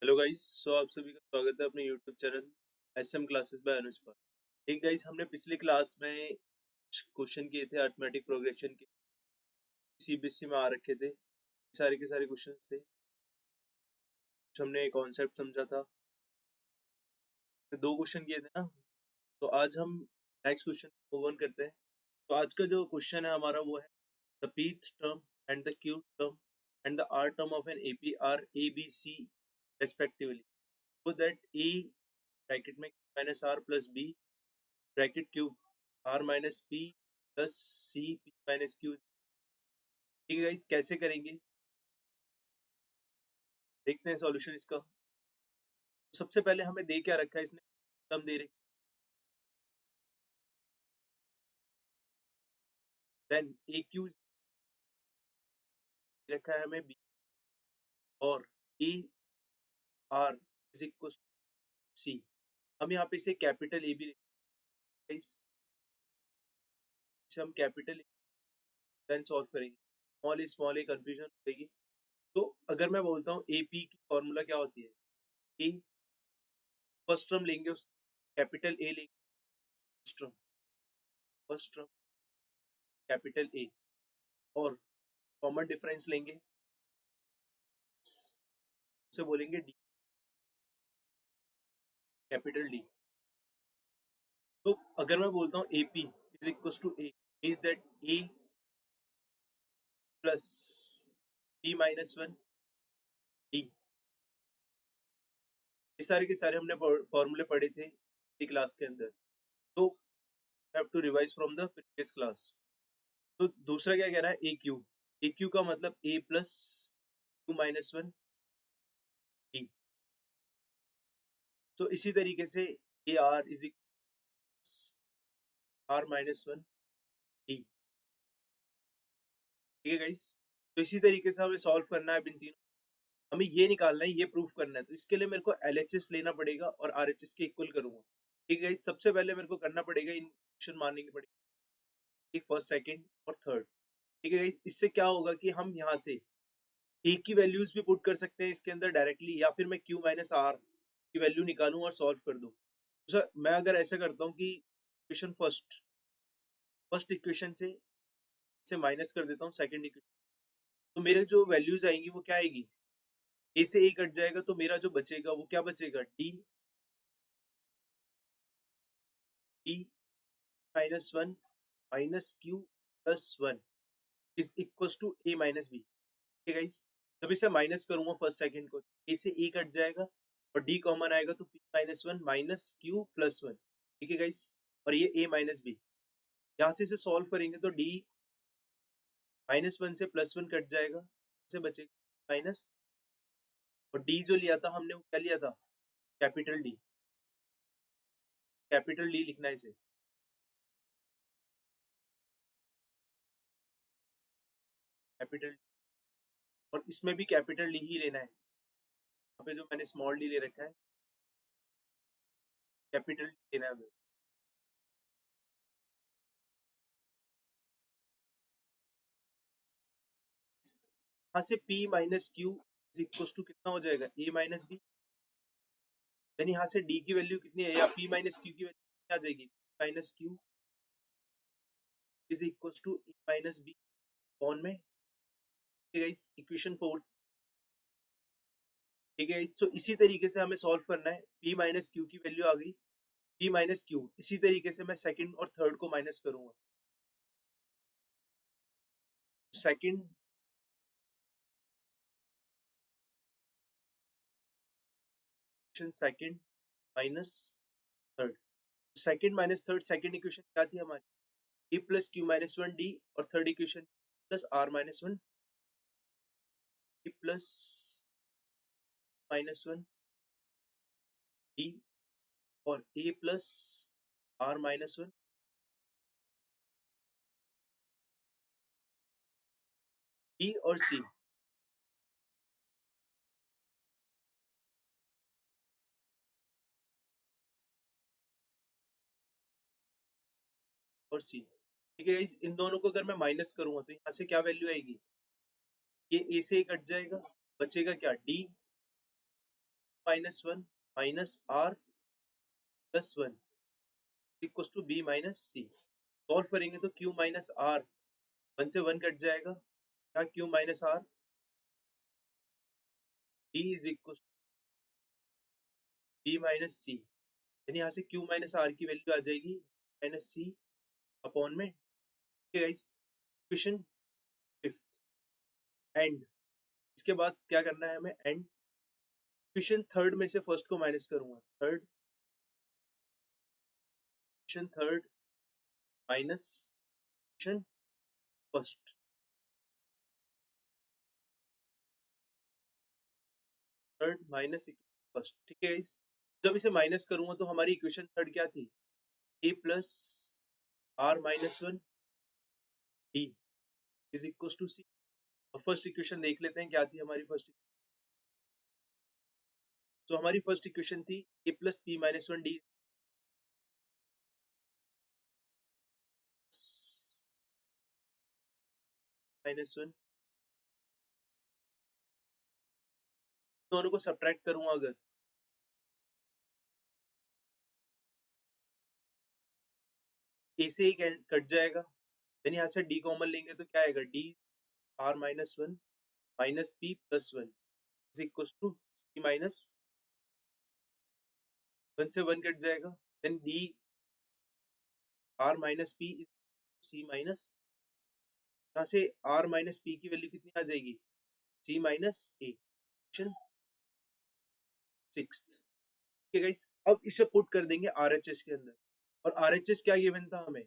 Hello guys. आप सभी का स्वागत है अपने YouTube channel SM classes by Anuj पर। एक गाइस, हमने पिछली क्लास में क्वेश्चन किए थे अरिथमेटिक प्रोग्रेशन के, सीबीएसई में आ रखे थे। सारे के सारे क्वेश्चंस थे, कुछ हमने कॉन्सेप्ट समझा था। तो दो क्वेश्चन किए थे ना, तो आज हम नेक्स्ट क्वेश्चन मूव ऑन करते हैं। तो आज का जो क्वेश्चन है हमारा वो है the pth term and the q term and the r term of an AP are a b c respectively, so that a bracket में minus r plus b bracket cube r minus P plus C P minus Q. ठीक है guys, कैसे करेंगे देखते हैं solution इसका। तो सबसे पहले हमें दे क्या रखा है इसने, टर्म दे रखी, देन ए क्यू रखा है हमें बी, और A R is equal C. हम यहाँ पे इसे कैपिटल ए भी लिखते हैं, इसे हम कैपिटल देन सॉल्व करेंगे। स्मॉल ए कंफ्यूजन होगी। तो अगर मैं बोलता हूँ ए पी की फॉर्मूला क्या होती है, ए फर्स्ट टर्म लेंगे उस कैपिटल ए लेंगे, फर्स्ट टर्म कैपिटल ए, और कॉमन डिफरेंस लेंगे, उसे बोलेंगे डी, कैपिटल डी। तो अगर मैं बोलता हूँ A P is equal to A, means that A plus B minus one D. ये सारे के सारे हमने फॉर्मूले पढ़े थे क्लास के अंदर, तो have to revise from the previous class. तो दूसरा क्या कह रहा है, ए क्यू का मतलब A plus Q minus one D. तो इसी तरीके से A R is R minus one D. ठीक है गाइस, तो इसी तरीके से हमें सॉल्व करना है इन तीनों। हमें ये निकालना है, ये प्रूफ करना है। तो इसके लिए मेरे को एलएचएस लेना पड़ेगा और आरएचएस के इक्वल करूंगा। ठीक है गाइस, सबसे पहले मेरे को करना पड़ेगा, इक्वेशन माननी पड़ेगी फर्स्ट सेकंड और थर्ड। ठीक है गाइस, इससे क्या होगा कि हम यहाँ से ए की वैल्यूज भी पुट कर सकते हैं इसके अंदर डायरेक्टली, या फिर मैं क्यू माइनस आर की वैल्यू निकालूं और सॉल्व कर दूं। तो सर मैं अगर ऐसा करता हूँ कि इक्वेशन फर्स्ट इक्वेशन से माइनस कर देता हूँ सेकंड इक्वेशन, तो मेरे जो वैल्यूज आएंगी वो क्या आएगी, ए से ए कट जाएगा, तो मेरा जो बचेगा वो क्या बचेगा, D D minus one minus Q plus one is equal to A minus B. ठीक है गाइस, जब इसे माइनस करूंगा फर्स्ट सेकंड को, ए से ए कट जाएगा और डी कॉमन आएगा, तो P minus one minus Q plus one. ठीक है गाइस, और ये ए माइनस बी, यहाँ से इसे सॉल्व करेंगे तो डी माइनस वन से प्लस वन कट जाएगा, से बचेगा माइनस, और डी जो लिया था हमने वो क्या लिया था, कैपिटल डी। कैपिटल डी लिखना है इसे, कैपिटल, और इसमें भी कैपिटल डी ही लेना है। यहाँ पे जो मैंने स्मॉल डी ले रखा है, कैपिटल डी लेना है। यहाँ से P minus Q is equal to कितना हो जाएगा, A माइनस बी। यानी यहाँ से D की वैल्यू कितनी है, या P माइनस क्यू की वैल्यू क्या आ जाएगी, minus Q is equal to A minus B on में। ठीक है गाइस, इक्वेशन 4। ठीक है गाइस, तो इसी तरीके से हमें सॉल्व करना है। P माइनस क्यू की वैल्यू आ गई, P माइनस क्यू, इसी तरीके से मैं सेकंड और थर्ड को माइनस करूंगा। Second second minus third, second minus third, second equation क्या थी हमारी, A plus Q minus one D, और third equation plus R minus one D plus minus one D, और A plus R minus one D और C. और सी, ठीक है guys, इन दोनों को अगर मैं माइनस करूंगा तो यहाँ से क्या वैल्यू आएगी, ये ए से कट जाएगा, बचेगा क्या, D -1 minus R plus 1 equal to B minus C. Solve करेंगे तो क्यू माइनस आर 1 से 1 कट जाएगा, क्या Q minus R D is equal B minus C, यानी यहाँ से क्यू माइनस आर की वैल्यू आ जाएगी माइनस सी अपॉन में। ठीक है गाइस, क्वेश्चन फिफ्थ एंड। इसके बाद क्या करना है हमें, एंड। क्वेश्चन थर्ड में से फर्स्ट को माइनस करूंगा, third question third minus question first, third minus first. ठीक है गाइस, जब इसे माइनस करूंगा तो हमारी इक्वेशन थर्ड क्या थी, A plus R minus 1 D is equal to C. और फर्स्ट इक्वेशन देख लेते हैं क्या थी हमारी फर्स्ट। तो हमारी फर्स्ट इक्वेशन थी A plus P minus 1 D minus 1, दोनों को सब्ट्रैक्ट करूंगा अगर, ए से ही कट जाएगा, यानी यहाँ से डी कॉमन लेंगे तो क्या आएगा, D R minus 1 minus P plus 1 is equal to C minus 1 से 1 कट जाएगा, then D R minus P C minus, यहाँ से आर माइनस पी की वैल्यू कितनी आ जाएगी, C minus A. Question sixth. ठीक है गाइस, अब इसे पुट कर देंगे आरएचएस के अंदर। और आरएचएस क्या गिवन था हमें,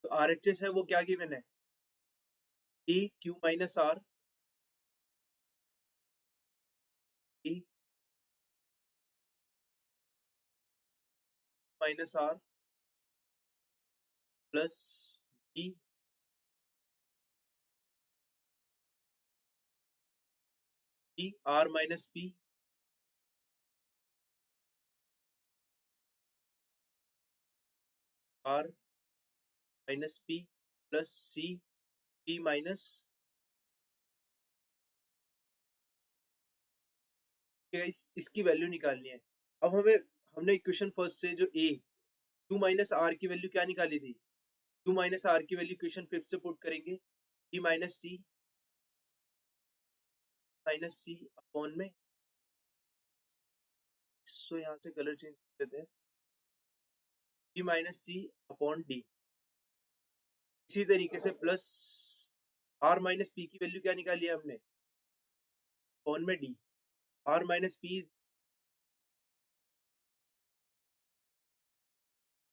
तो आरएचएस है वो क्या गिवन है, A Q minus R A minus R plus B B R minus P R minus P plus C P minus. इसकी वैल्यू निकालनी है। अब हमें, हमने इक्वेशन फर्स्ट से जो ए क्यू माइनस आर की वैल्यू क्या निकाली थी, क्यू माइनस आर की वैल्यू इक्वेशन फिफ्थ से पुट करेंगे, पी माइनस सी अपॉन में, सो यहाँ से कलर चेंज कर देते हैं, P minus C upon D. इसी तरीके से प्लस आर माइनस पी की वैल्यू क्या निकाली है हमने, अपॉन में D, R minus P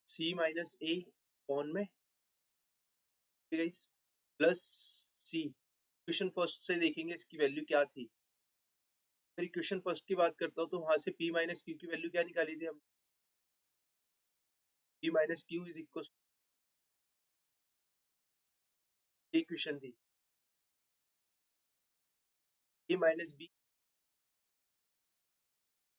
C minus A upon में प्लस सी। क्वेश्चन फर्स्ट से देखेंगे इसकी वैल्यू क्या थी। फिर क्वेश्चन फर्स्ट की बात करता हूँ तो वहां से पी माइनस क्यू की वैल्यू क्या निकाली थी हम, P minus Q is equal, ये क्वेश्चन थी ए माइनस बी,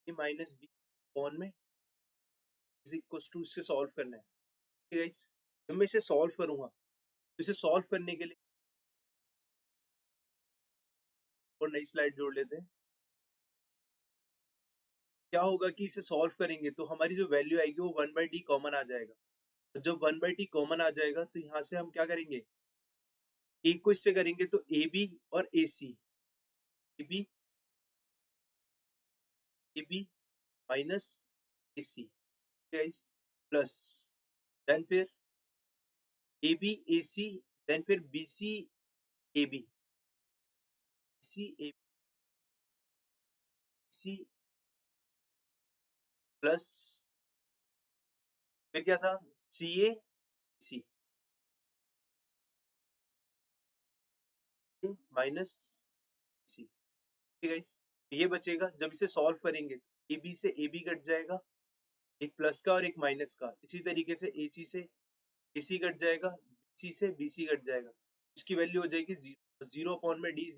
ए माइनस बी अपॉन में इज इक्वल टू, इससे सॉल्व करना है। ठीक है गाइस, जब मैं इसे सॉल्व करूंगा तो इसे सॉल्व करने के लिए और नई स्लाइड जोड़ लेते हैं। क्या होगा कि इसे सॉल्व करेंगे तो हमारी जो वैल्यू आएगी वो 1/d कॉमन आ जाएगा। तो जब 1/d कॉमन आ जाएगा तो यहाँ से हम क्या करेंगे, ए को इससे करेंगे तो ए बी और A C, A B minus A C plus, then फिर A B A C, then फिर B C A B C A C plus, फिर क्या था, सी ए सी माइनस सी। ठीक है गाइस, ये बचेगा। जब इसे सॉल्व करेंगे ए बी से ए बी कट जाएगा, एक प्लस का और एक माइनस का, इसी तरीके से ए सी से ए सी कट जाएगा, बी सी से बी सी कट जाएगा, उसकी वैल्यू हो जाएगी जीरो, जीरो अपॉन में डी,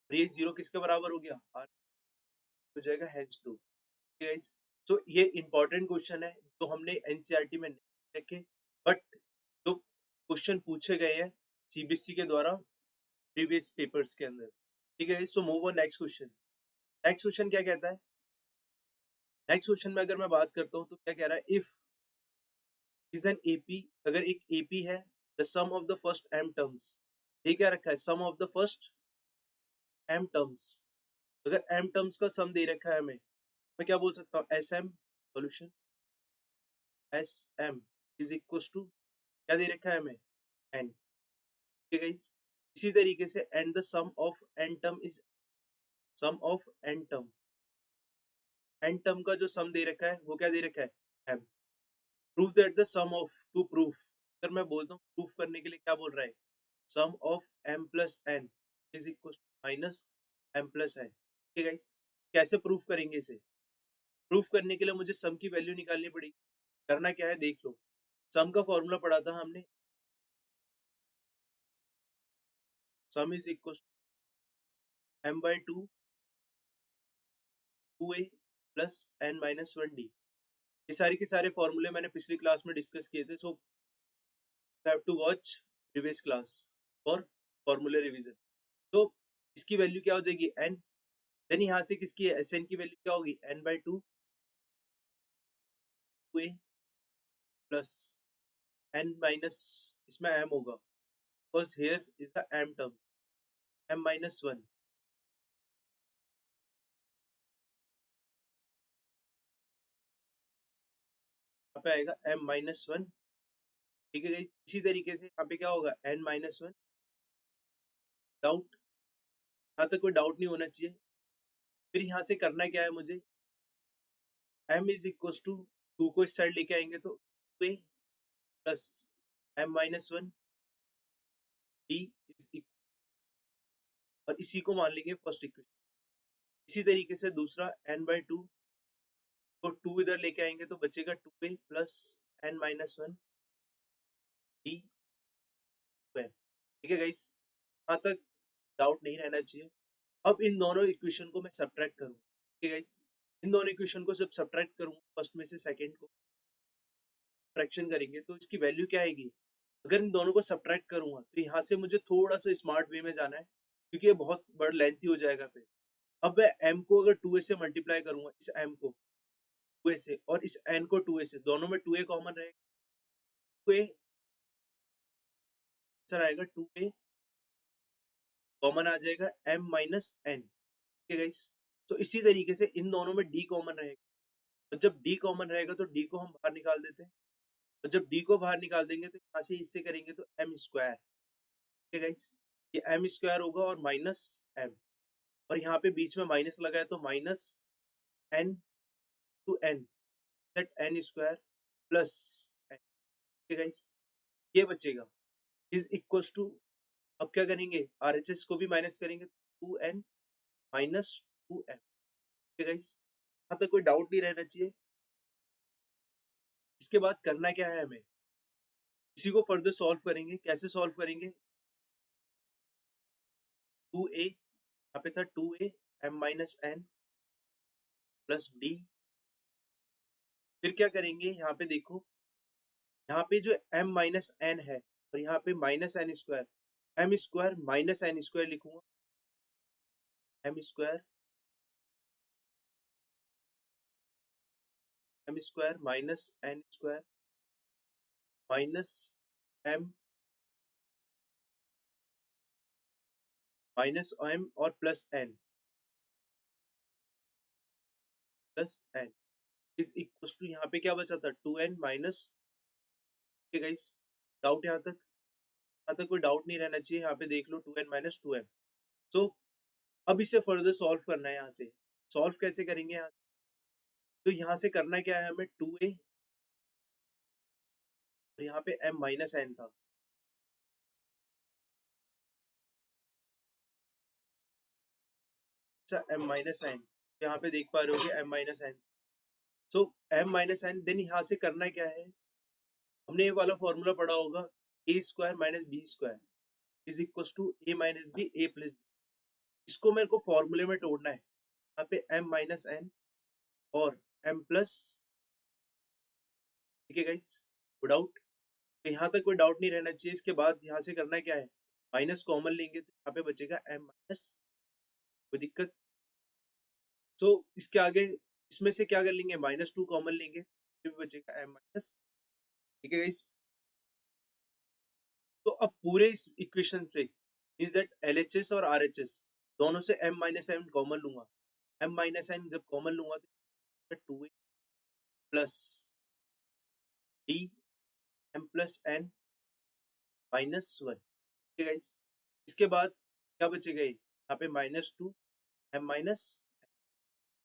ये जीरो किसके बराबर हो गया, आर हो जाएगा, हेंस प्रूव। गाइस, तो ये इंपॉर्टेंट क्वेश्चन है जो हमने एनसीईआरटी में नहीं रखे, बट जो क्वेश्चन पूछे गए हैं सीबीएसई के द्वारा प्रीवियस पेपर्स के अंदर। ठीक है, so move on next question. Next question क्या कहता है, नेक्स्ट क्वेश्चन में अगर मैं बात करता हूँ तो क्या कह रहा है, इफ इज एन एपी, अगर एक एपी है, the sum of the first M terms, ये क्या रखा है, sum of the first M terms, अगर एम टर्म्स का सम दे रखा है हमें, मैं क्या बोल सकता हूँ, S M solution, S M is equal to क्या दे रखा है हमें, एन, ठीक है गाइस। इसी तरीके से and the sum of N term is sum of N term, N term का जो सम दे रखा है वो क्या दे रखा है, M. Prove that the sum of, to proof, अगर मैं बोलता हूँ प्रूफ करने के लिए क्या बोल रहा है, sum of M plus N is equal minus M plus N, ठीक है गाइस। कैसे प्रूफ करेंगे इसे, प्रूफ करने के लिए मुझे सम की वैल्यू निकालनी पड़ेगी। करना क्या है देख लो, सम का फॉर्मूला पढ़ा था हमने, sum is equal M by two, two A plus N minus one D. ये सारे के सारे फॉर्मूले मैंने पिछली क्लास में डिस्कस किए थे, so have to watch previous class for फॉर्मूले रिवीजन। तो इसकी वैल्यू क्या हो जाएगी, एन, देन यहाँ से किसकी एस एन की वैल्यू क्या होगी, N by two, two A plus N minus, इसमें एम होगा because here is the M term, M minus one, यहाँ पे आएगा एम माइनस वन, ठीक है गाइस। इसी तरीके से यहाँ पे क्या होगा, एन माइनस वन, डाउट, यहाँ तक कोई डाउट नहीं होना चाहिए। फिर यहाँ से करना क्या है मुझे, M is equal to, two को इस साइड लेके आएंगे तो two A plus M minus one D is equal, और इसी को मान लेंगे फर्स्ट इक्वेशन। इसी तरीके से दूसरा एन बाई टू, तो टू इधर लेके आएंगे तो बचेगा two A plus N minus one D square, ठीक है गाइस, यहाँ तक डाउट नहीं रहना चाहिए। अब इन दोनों इक्वेशन को मैं सब्ट्रैक्ट करूँ, ठीक है गाइस, इन दोनों इक्वेशन को जब सब्ट्रैक्ट करूँ फर्स्ट में से सेकंड को फ्रैक्शन करेंगे तो इसकी वैल्यू क्या आएगी, अगर इन दोनों को सब्ट्रैक्ट करूंगा तो यहाँ से मुझे थोड़ा सा स्मार्ट वे में जाना है क्योंकि ये बहुत बड़ा लेंथी हो जाएगा फिर। अब मैं m को अगर 2a से मल्टीप्लाई करूंगा, इस m को 2a से और इस n को 2a से, दोनों में 2a कॉमन रहेगा, 2a आंसर आएगा, 2a कॉमन आ जाएगा, m माइनस n, ठीक है गाइस। तो इसी तरीके से इन दोनों में d कॉमन रहेगा, और जब d कॉमन रहेगा तो d को हम बाहर निकाल देते हैं, और जब d को बाहर निकाल देंगे तो यहाँ से इससे करेंगे तो m स्क्वायर, ठीक है गाइस, ये m स्क्वायर होगा और माइनस m, और यहाँ पे बीच में माइनस लगा है तो minus n to n, that n square plus n, ठीक है गाइस, ये बचेगा इज इक्वल्स टू, अब क्या करेंगे RHS को भी माइनस करेंगे, 2n माइनस 2m, ठीक है गाइस, यहाँ तक कोई डाउट नहीं रहना चाहिए। इसके बाद करना क्या है हमें, इसी को फर्दर सॉल्व करेंगे, कैसे सॉल्व करेंगे, 2a, यहाँ पे था 2a m minus n plus d, फिर क्या करेंगे, यहाँ पे देखो, यहाँ पे जो m माइनस n है और यहाँ पे minus n square, m square minus n square लिखूंगा, m square, m square minus n square minus m minus m और plus n, plus n is equal to, यहाँ पे क्या बचा था 2n माइनस, ठीक है गाइस, डाउट यहाँ तक कोई डाउट नहीं रहना चाहिए, यहाँ पे देख लो 2n माइनस 2m। सो अब इसे फर्दर सॉल्व करना है, यहाँ से सॉल्व कैसे करेंगे, यहाँ तो यहाँ से करना क्या है हमें, 2a और यहाँ पे m माइनस n था, अच्छा m माइनस n, यहाँ पे देख पा रहे होगे m माइनस n, सो m माइनस n, देन यहाँ से करना क्या है, हमने ये वाला फॉर्मूला पढ़ा होगा, a square minus B square is equal to a minus B a plus B, इसको मेरे को फॉर्मूले में तोड़ना है, यहाँ पे m माइनस n और m प्लस, ठीक है गाइस, डाउट, तो यहाँ तक कोई डाउट नहीं रहना चाहिए। इसके बाद यहाँ से करना क्या है, माइनस कॉमन लेंगे तो यहाँ पे बचेगा m माइनस, कोई दिक्कत, तो इसके आगे इसमें से क्या कर लेंगे, -2 कॉमन लेंगे, फिर बचेगा m माइनस। ठीक है गाइस, तो अब पूरे इस इक्वेशन पे मींस दैट LHS और RHS दोनों से m माइनस n कॉमन लूंगा। m माइनस n जब कॉमन लूंगा तो 2a plus d m plus n -1। ठीक है गाइस, इसके बाद क्या बचेगा, ये यहाँ पे -2 m माइनस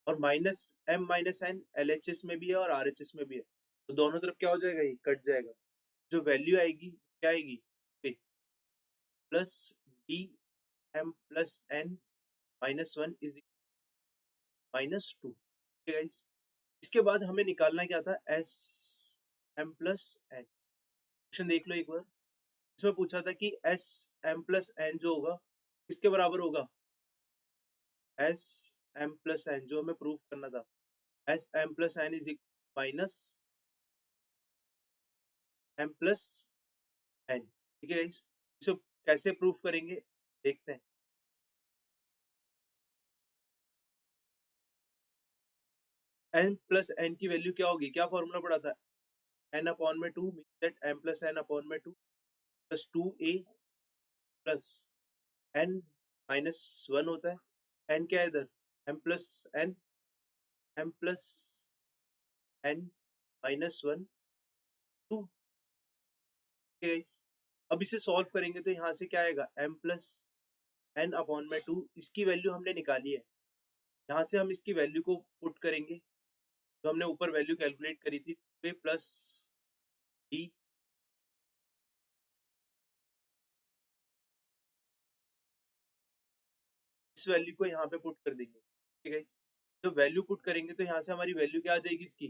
और minus m minus n LHS में भी है और RHS में भी है, तो दोनों तरफ क्या हो जाएगा, ये कट जाएगा। जो वैल्यू आएगी क्या आएगी, plus D M plus N -1 is -2। ठीक है गाइस, इसके बाद हमें निकालना क्या था, S M plus N. Question देख लो एक बार, इसमें पूछा था कि एस एम प्लस एन जो होगा किसके बराबर होगा, एस एम प्लस एन जो हमें प्रूव करना था, S M plus N is equal minus M plus N. ठीक है गाइस, इसे कैसे प्रूव करेंगे देखते हैं। एन प्लस एन की वैल्यू क्या होगी, क्या फॉर्मूला पड़ा था, एन अपॉन में 2 mean that M plus N upon में 2 प्लस 2a प्लस एन -1 होता है। एन क्या है इधर, M plus N, M plus N -1 2। अब इसे सॉल्व करेंगे तो यहाँ से क्या आएगा, एम प्लस एन अपॉन में 2, इसकी वैल्यू हमने निकाली है। यहाँ से हम इसकी वैल्यू को पुट करेंगे, तो हमने ऊपर वैल्यू कैलकुलेट करी थी, प्लस डी इस वैल्यू को यहाँ पे पुट कर देंगे। ठीक है गाइस, जब वैल्यू पुट करेंगे तो यहाँ से हमारी वैल्यू क्या आ जाएगी, इसकी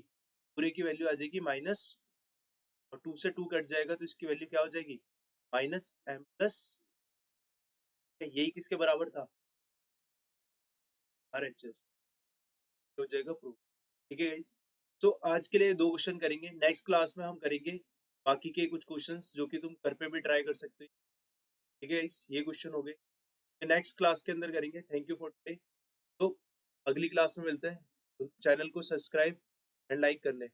पूरे की वैल्यू आ जाएगी माइनस, और 2 से 2 कट जाएगा तो इसकी वैल्यू क्या हो जाएगी, माइनस एम प्लस, यही किसके बराबर था, RHS हो जाएगा प्रूफ। ठीक है गाइस, तो आज के लिए 2 क्वेश्चन करेंगे, नेक्स्ट क्लास में हम करेंगे बाकी के कुछ क्वेश्चंस जो कि तुम घर पे भी ट्राई कर सकते हो। ठीक है गाइस, ये क्वेश्चन हो गए, नेक्स्ट क्लास के अंदर करेंगे। थैंक यू फॉर टुडे, तो अगली क्लास में मिलते हैं, तो चैनल को सब्सक्राइब एंड लाइक कर लें।